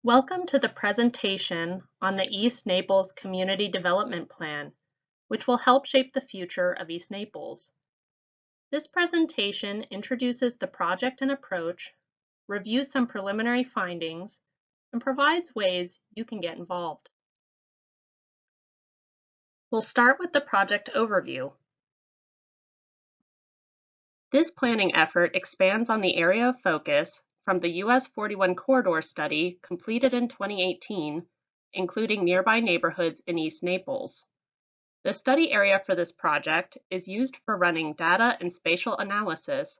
Welcome to the presentation on the East Naples Community Development Plan, which will help shape the future of East Naples. This presentation introduces the project and approach, reviews some preliminary findings, and provides ways you can get involved. We'll start with the project overview. This planning effort expands on the area of focus from the US 41 corridor study completed in 2018, including nearby neighborhoods in East Naples. The study area for this project is used for running data and spatial analysis,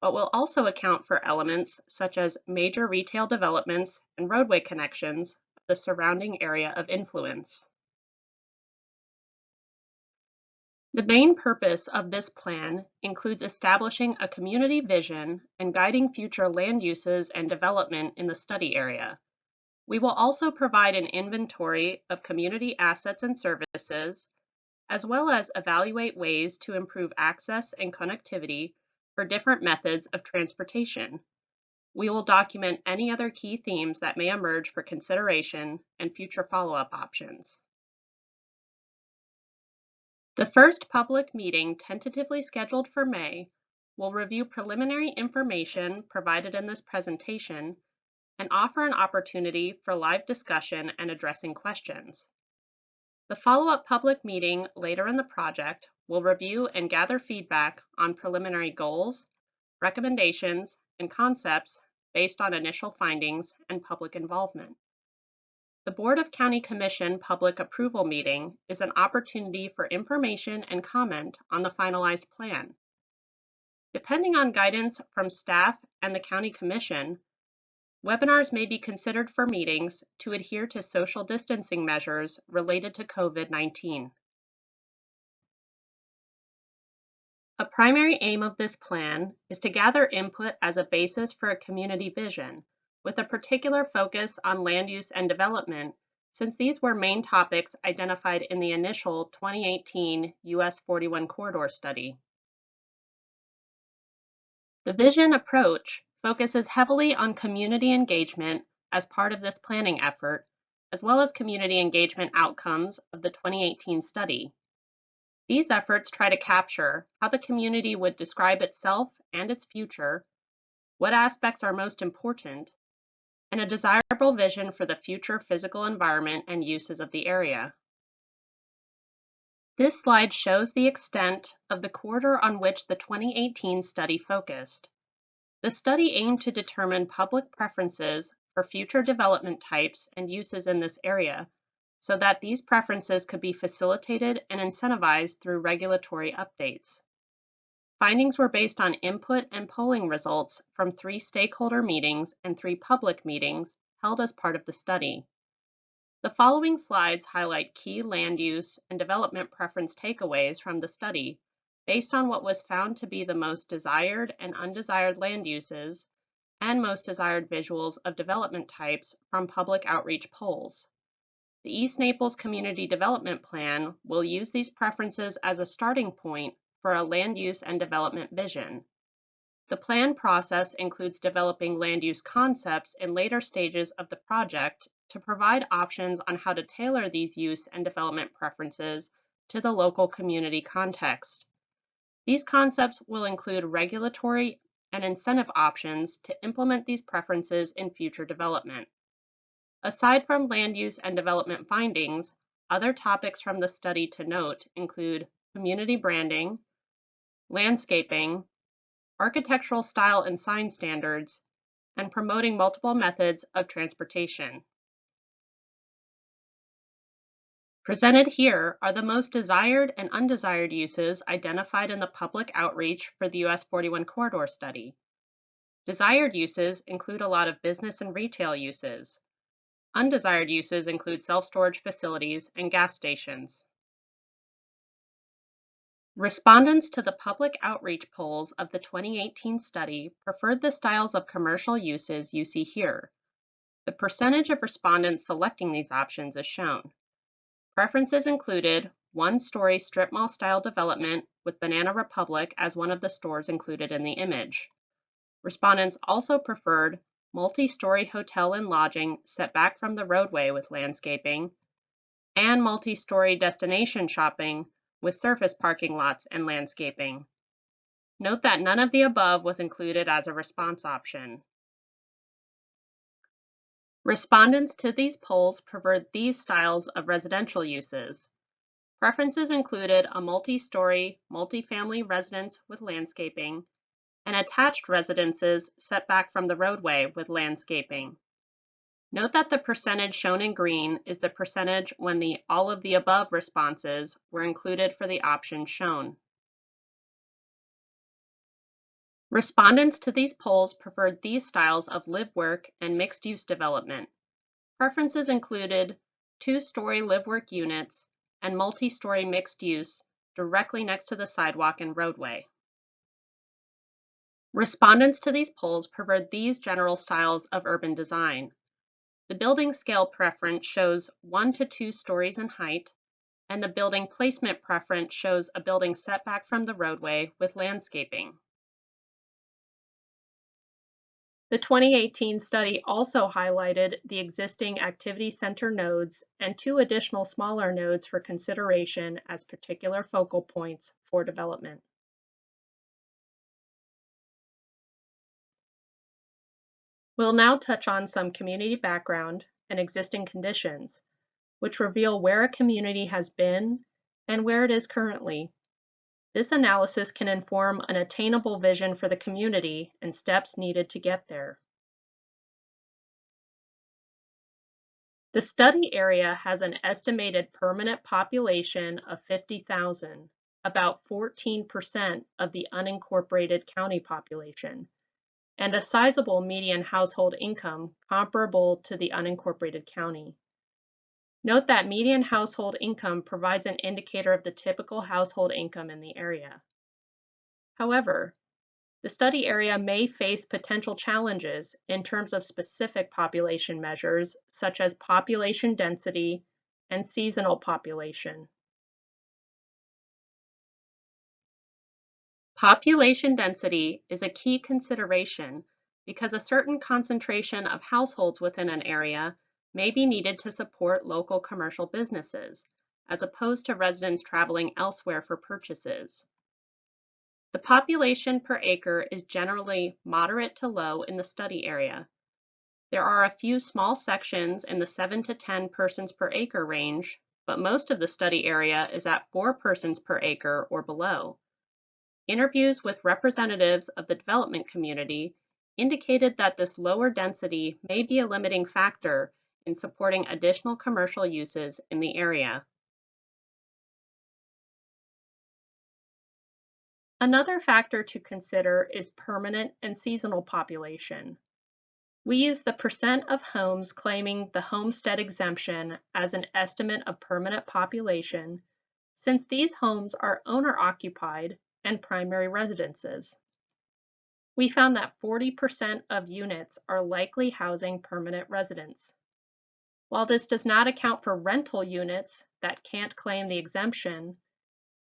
but will also account for elements such as major retail developments and roadway connections of the surrounding area of influence. The main purpose of this plan includes establishing a community vision and guiding future land uses and development in the study area. We will also provide an inventory of community assets and services, as well as evaluate ways to improve access and connectivity for different methods of transportation. We will document any other key themes that may emerge for consideration and future follow-up options. The first public meeting, tentatively scheduled for May, will review preliminary information provided in this presentation and offer an opportunity for live discussion and addressing questions. The follow-up public meeting later in the project will review and gather feedback on preliminary goals, recommendations, and concepts based on initial findings and public involvement. The Board of County Commission public approval meeting is an opportunity for information and comment on the finalized plan. Depending on guidance from staff and the County Commission, webinars may be considered for meetings to adhere to social distancing measures related to COVID-19. A primary aim of this plan is to gather input as a basis for a community vision, with a particular focus on land use and development, since these were main topics identified in the initial 2018 US 41 corridor study. The vision approach focuses heavily on community engagement as part of this planning effort, as well as community engagement outcomes of the 2018 study. These efforts try to capture how the community would describe itself and its future, what aspects are most important, and a desirable vision for the future physical environment and uses of the area. This slide shows the extent of the corridor on which the 2018 study focused. The study aimed to determine public preferences for future development types and uses in this area, so that these preferences could be facilitated and incentivized through regulatory updates. Findings were based on input and polling results from 3 stakeholder meetings and 3 public meetings held as part of the study. The following slides highlight key land use and development preference takeaways from the study based on what was found to be the most desired and undesired land uses and most desired visuals of development types from public outreach polls. The East Naples Community Development Plan will use these preferences as a starting point for a land use and development vision. The plan process includes developing land use concepts in later stages of the project to provide options on how to tailor these use and development preferences to the local community context. These concepts will include regulatory and incentive options to implement these preferences in future development. Aside from land use and development findings, other topics from the study to note include community branding, landscaping, architectural style and sign standards, and promoting multiple methods of transportation. Presented here are the most desired and undesired uses identified in the public outreach for the US 41 corridor study. Desired uses include a lot of business and retail uses. Undesired uses include self-storage facilities and gas stations. Respondents to the public outreach polls of the 2018 study preferred the styles of commercial uses you see here. The percentage of respondents selecting these options is shown. Preferences included one-story strip mall style development with Banana Republic as one of the stores included in the image. Respondents also preferred multi-story hotel and lodging set back from the roadway with landscaping, and multi-story destination shopping with surface parking lots and landscaping. Note that none of the above was included as a response option. Respondents to these polls preferred these styles of residential uses. Preferences included a multi-story, multifamily residence with landscaping, and attached residences set back from the roadway with landscaping. Note that the percentage shown in green is the percentage when the all of the above responses were included for the option shown. Respondents to these polls preferred these styles of live-work and mixed-use development. Preferences included two-story live-work units and multi-story mixed use directly next to the sidewalk and roadway. Respondents to these polls preferred these general styles of urban design. The building scale preference shows 1 to 2 stories in height, and the building placement preference shows a building setback from the roadway with landscaping. The 2018 study also highlighted the existing activity center nodes and 2 additional smaller nodes for consideration as particular focal points for development. We'll now touch on some community background and existing conditions, which reveal where a community has been and where it is currently. This analysis can inform an attainable vision for the community and steps needed to get there. The study area has an estimated permanent population of 50,000, about 14% of the unincorporated county population, and a sizable median household income comparable to the unincorporated county. Note that median household income provides an indicator of the typical household income in the area. However, the study area may face potential challenges in terms of specific population measures, such as population density and seasonal population. Population density is a key consideration because a certain concentration of households within an area may be needed to support local commercial businesses, as opposed to residents traveling elsewhere for purchases. The population per acre is generally moderate to low in the study area. There are a few small sections in the 7 to 10 persons per acre range, but most of the study area is at 4 persons per acre or below. Interviews with representatives of the development community indicated that this lower density may be a limiting factor in supporting additional commercial uses in the area. Another factor to consider is permanent and seasonal population. We use the percent of homes claiming the homestead exemption as an estimate of permanent population, since these homes are owner-occupied and primary residences. We found that 40% of units are likely housing permanent residents. While this does not account for rental units that can't claim the exemption,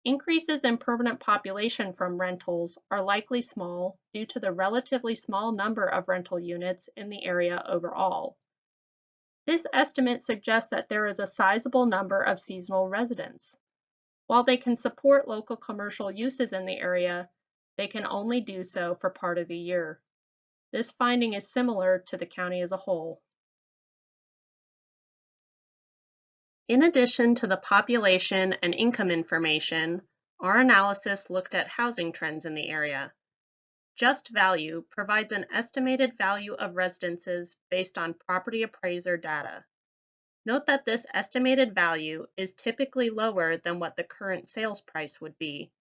increases in permanent population from rentals are likely small due to the relatively small number of rental units in the area overall. This estimate suggests that there is a sizable number of seasonal residents. While they can support local commercial uses in the area, they can only do so for part of the year. This finding is similar to the county as a whole. In addition to the population and income information, our analysis looked at housing trends in the area. Just Value provides an estimated value of residences based on property appraiser data. Note that this estimated value is typically lower than what the current sales price would be.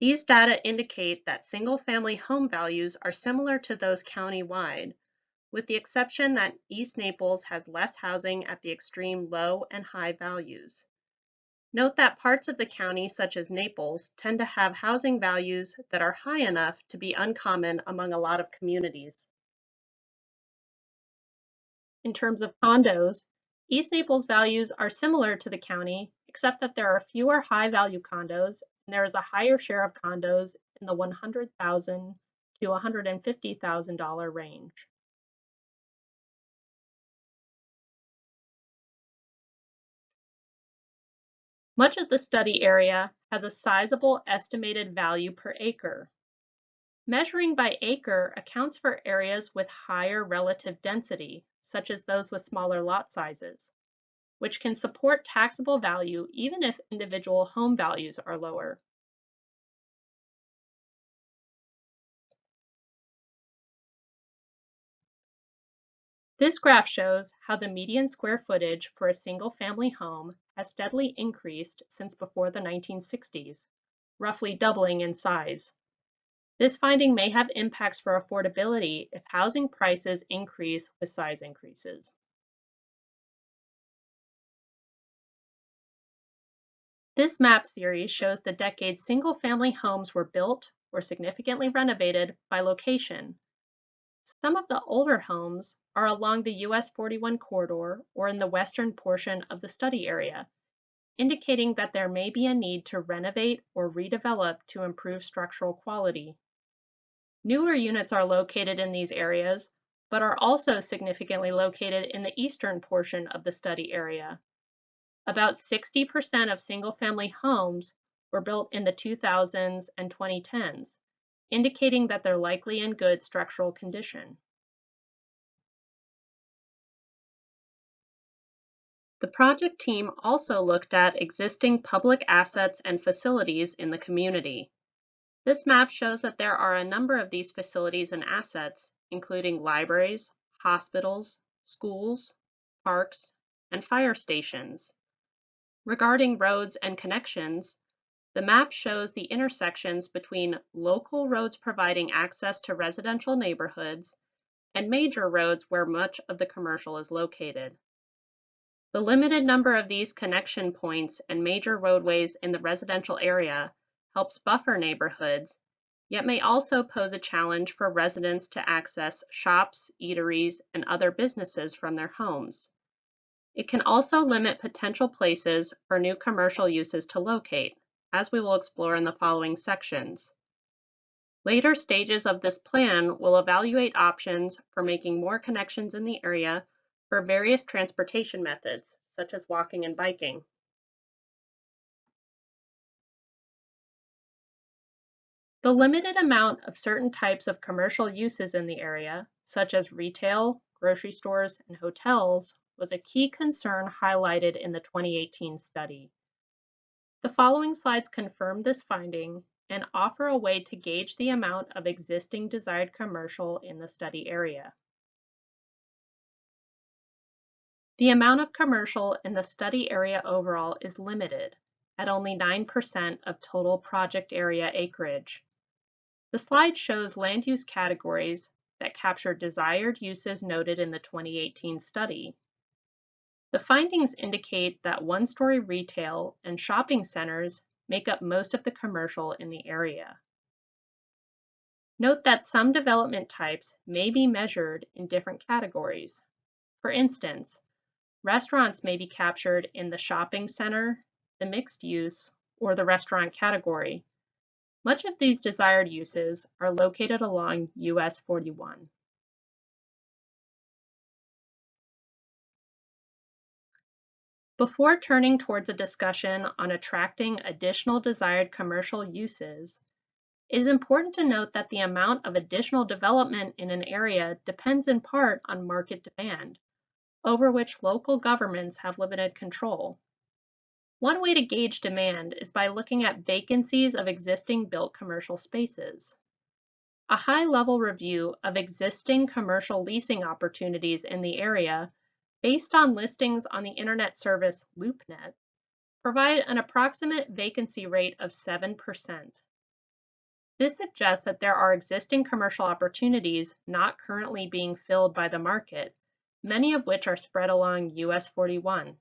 These data indicate that single-family home values are similar to those county-wide, with the exception that East Naples has less housing at the extreme low and high values. Note that parts of the county, such as Naples, tend to have housing values that are high enough to be uncommon among a lot of communities. In terms of condos, East Naples values are similar to the county, except that there are fewer high-value condos, and there is a higher share of condos in the $100,000 to $150,000 range. Much of the study area has a sizable estimated value per acre. Measuring by acre accounts for areas with higher relative density, such as those with smaller lot sizes, which can support taxable value even if individual home values are lower. This graph shows how the median square footage for a single-family home has steadily increased since before the 1960s, roughly doubling in size. This finding may have impacts for affordability if housing prices increase with size increases. This map series shows the decades single-family homes were built or significantly renovated by location. Some of the older homes are along the US 41 corridor or in the western portion of the study area, indicating that there may be a need to renovate or redevelop to improve structural quality. Newer units are located in these areas, but are also significantly located in the eastern portion of the study area. About 60% of single-family homes were built in the 2000s and 2010s, indicating that they're likely in good structural condition. The project team also looked at existing public assets and facilities in the community. This map shows that there are a number of these facilities and assets, including libraries, hospitals, schools, parks, and fire stations. Regarding roads and connections, the map shows the intersections between local roads providing access to residential neighborhoods and major roads where much of the commercial is located. The limited number of these connection points and major roadways in the residential area helps buffer neighborhoods, yet may also pose a challenge for residents to access shops, eateries, and other businesses from their homes. It can also limit potential places for new commercial uses to locate, as we will explore in the following sections. Later stages of this plan will evaluate options for making more connections in the area for various transportation methods, such as walking and biking. The limited amount of certain types of commercial uses in the area, such as retail, grocery stores, and hotels, was a key concern highlighted in the 2018 study. The following slides confirm this finding and offer a way to gauge the amount of existing desired commercial in the study area. The amount of commercial in the study area overall is limited, at only 9% of total project area acreage. The slide shows land use categories that capture desired uses noted in the 2018 study. The findings indicate that one-story retail and shopping centers make up most of the commercial in the area. Note that some development types may be measured in different categories. For instance, restaurants may be captured in the shopping center, the mixed use, or the restaurant category. Much of these desired uses are located along US 41. Before turning towards a discussion on attracting additional desired commercial uses, it is important to note that the amount of additional development in an area depends in part on market demand, over which local governments have limited control. One way to gauge demand is by looking at vacancies of existing built commercial spaces. A high-level review of existing commercial leasing opportunities in the area, based on listings on the internet service LoopNet, provide an approximate vacancy rate of 7%. This suggests that there are existing commercial opportunities not currently being filled by the market, many of which are spread along US 41.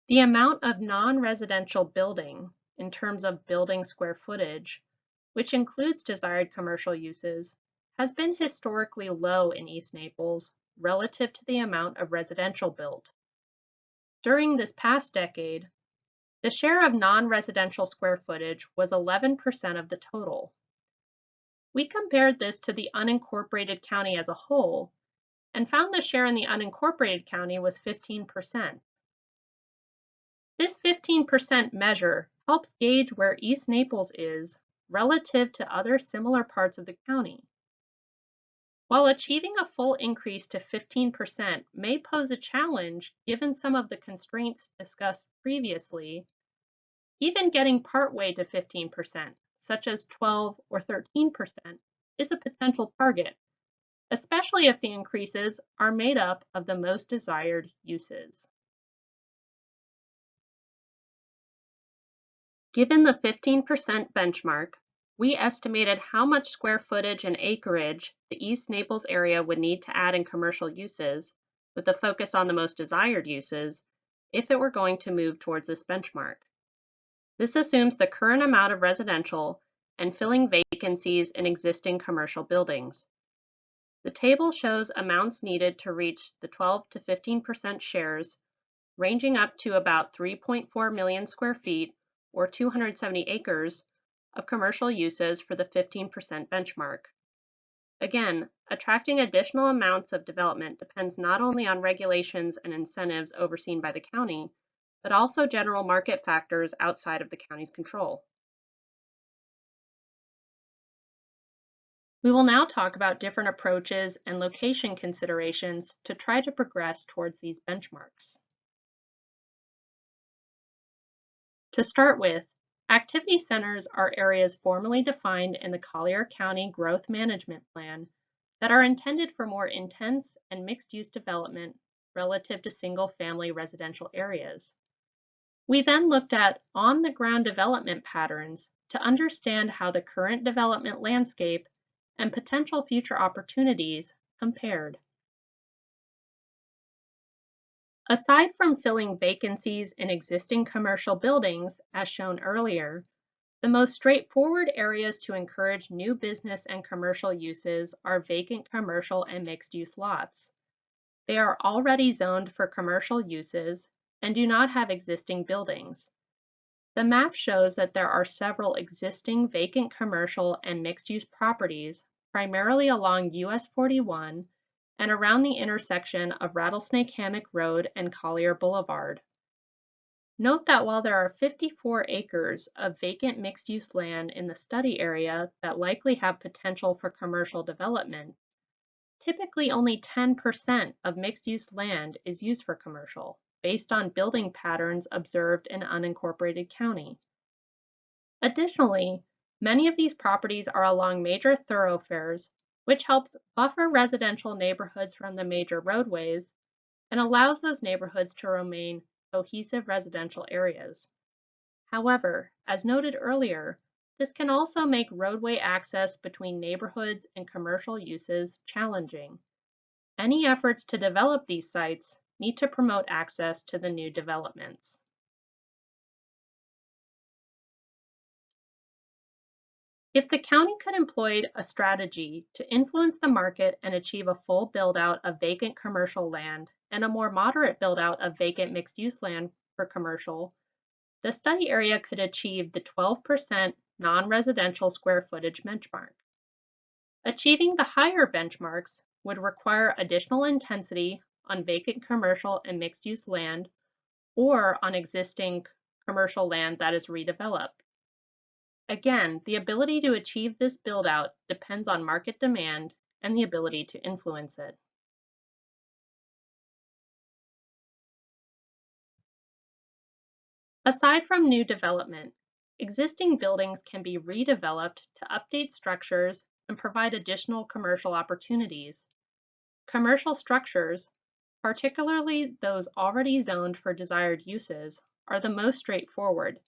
The amount of non-residential building, in terms of building square footage, which includes desired commercial uses, has been historically low in East Naples relative to the amount of residential built. During this past decade, the share of non-residential square footage was 11% of the total. We compared this to the unincorporated county as a whole, and found the share in the unincorporated county was 15%. This 15% measure helps gauge where East Naples is relative to other similar parts of the county. While achieving a full increase to 15% may pose a challenge given some of the constraints discussed previously, even getting partway to 15%, such as 12 or 13%, is a potential target, especially if the increases are made up of the most desired uses. Given the 15% benchmark, we estimated how much square footage and acreage the East Naples area would need to add in commercial uses, with a focus on the most desired uses, if it were going to move towards this benchmark. This assumes the current amount of residential and filling vacancies in existing commercial buildings. The table shows amounts needed to reach the 12 to 15% shares, ranging up to about 3.4 million square feet or 270 acres of commercial uses for the 15% benchmark. Again, attracting additional amounts of development depends not only on regulations and incentives overseen by the county, but also general market factors outside of the county's control. We will now talk about different approaches and location considerations to try to progress towards these benchmarks. To start with, activity centers are areas formally defined in the Collier County Growth Management Plan that are intended for more intense and mixed-use development relative to single-family residential areas. We then looked at on-the-ground development patterns to understand how the current development landscape and potential future opportunities compared. Aside from filling vacancies in existing commercial buildings, as shown earlier, the most straightforward areas to encourage new business and commercial uses are vacant commercial and mixed-use lots. They are already zoned for commercial uses and do not have existing buildings. The map shows that there are several existing vacant commercial and mixed-use properties, primarily along US 41 and around the intersection of Rattlesnake Hammock Road and Collier Boulevard. Note that while there are 54 acres of vacant mixed-use land in the study area that likely have potential for commercial development, typically only 10% of mixed-use land is used for commercial, based on building patterns observed in unincorporated county. Additionally, many of these properties are along major thoroughfares, which helps buffer residential neighborhoods from the major roadways and allows those neighborhoods to remain cohesive residential areas. However, as noted earlier, this can also make roadway access between neighborhoods and commercial uses challenging. Any efforts to develop these sites need to promote access to the new developments. If the county could employ a strategy to influence the market and achieve a full build-out of vacant commercial land and a more moderate build-out of vacant mixed-use land for commercial, the study area could achieve the 12% non-residential square footage benchmark. Achieving the higher benchmarks would require additional intensity on vacant commercial and mixed-use land or on existing commercial land that is redeveloped. Again, the ability to achieve this build-out depends on market demand and the ability to influence it. Aside from new development, existing buildings can be redeveloped to update structures and provide additional commercial opportunities. Commercial structures, particularly those already zoned for desired uses, are the most straightforward.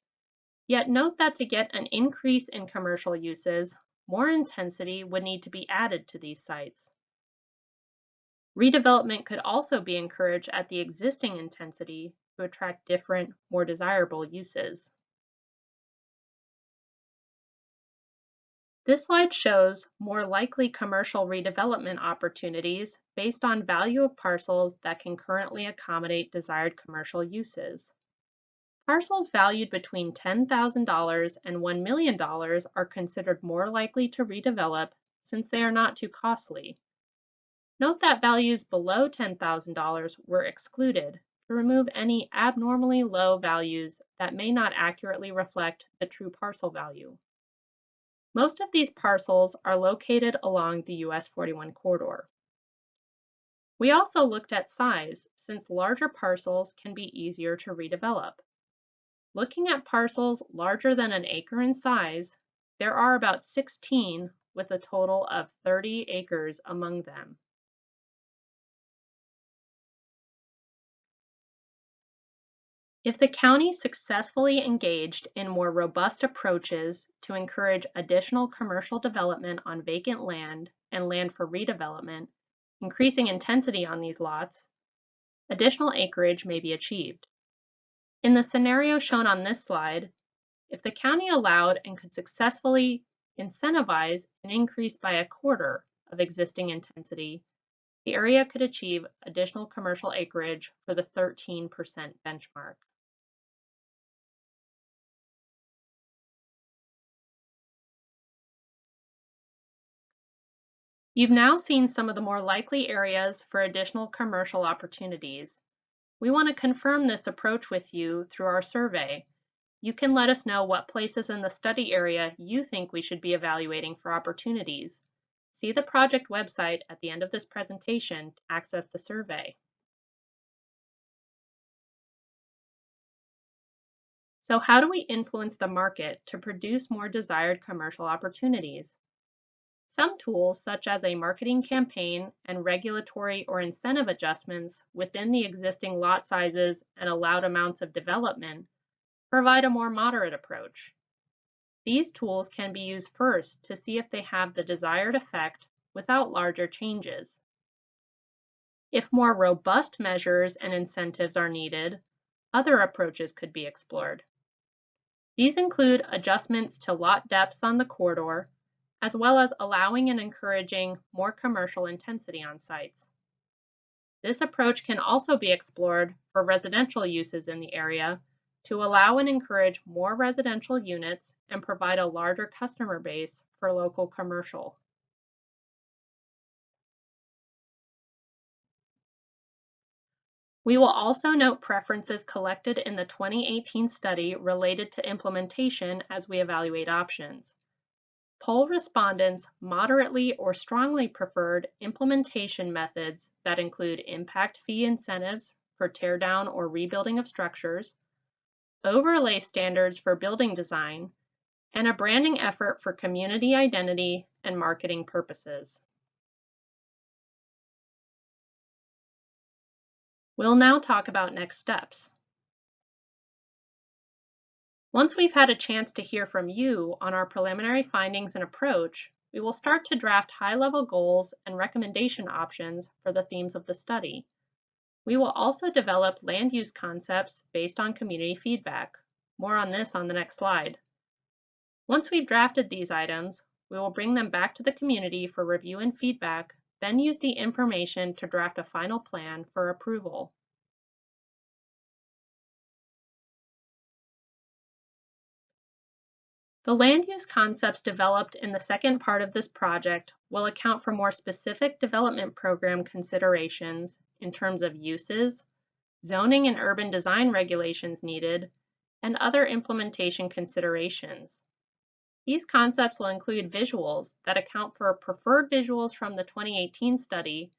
Yet note that to get an increase in commercial uses, more intensity would need to be added to these sites. Redevelopment could also be encouraged at the existing intensity to attract different, more desirable uses. This slide shows more likely commercial redevelopment opportunities based on value of parcels that can currently accommodate desired commercial uses. Parcels valued between $10,000 and $1 million are considered more likely to redevelop since they are not too costly. Note that values below $10,000 were excluded to remove any abnormally low values that may not accurately reflect the true parcel value. Most of these parcels are located along the US 41 corridor. We also looked at size, since larger parcels can be easier to redevelop. Looking at parcels larger than an acre in size, there are about 16 with a total of 30 acres among them. If the county successfully engaged in more robust approaches to encourage additional commercial development on vacant land and land for redevelopment, increasing intensity on these lots, additional acreage may be achieved. In the scenario shown on this slide, if the county allowed and could successfully incentivize an increase by a quarter of existing intensity, the area could achieve additional commercial acreage for the 13% benchmark. You've now seen some of the more likely areas for additional commercial opportunities. We want to confirm this approach with you through our survey. You can let us know what places in the study area you think we should be evaluating for opportunities. See the project website at the end of this presentation to access the survey. So how do we influence the market to produce more desired commercial opportunities? Some tools, such as a marketing campaign and regulatory or incentive adjustments within the existing lot sizes and allowed amounts of development, provide a more moderate approach. These tools can be used first to see if they have the desired effect without larger changes. If more robust measures and incentives are needed, other approaches could be explored. These include adjustments to lot depths on the corridor, as well as allowing and encouraging more commercial intensity on sites. This approach can also be explored for residential uses in the area to allow and encourage more residential units and provide a larger customer base for local commercial. We will also note preferences collected in the 2018 study related to implementation as we evaluate options. Poll respondents moderately or strongly preferred implementation methods that include impact fee incentives for tear down or rebuilding of structures, overlay standards for building design, and a branding effort for community identity and marketing purposes. We'll now talk about next steps. Once we've had a chance to hear from you on our preliminary findings and approach, we will start to draft high-level goals and recommendation options for the themes of the study. We will also develop land use concepts based on community feedback. More on this on the next slide. Once we've drafted these items, we will bring them back to the community for review and feedback, then use the information to draft a final plan for approval. The land use concepts developed in the second part of this project will account for more specific development program considerations in terms of uses, zoning and urban design regulations needed, and other implementation considerations. These concepts will include visuals that account for preferred visuals from the 2018 study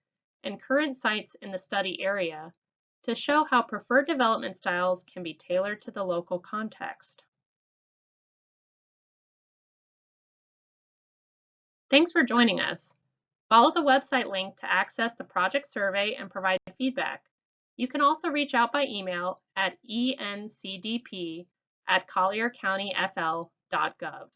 and current sites in the study area to show how preferred development styles can be tailored to the local context. Thanks for joining us. Follow the website link to access the project survey and provide feedback. You can also reach out by email at encdp@colliercountyfl.gov.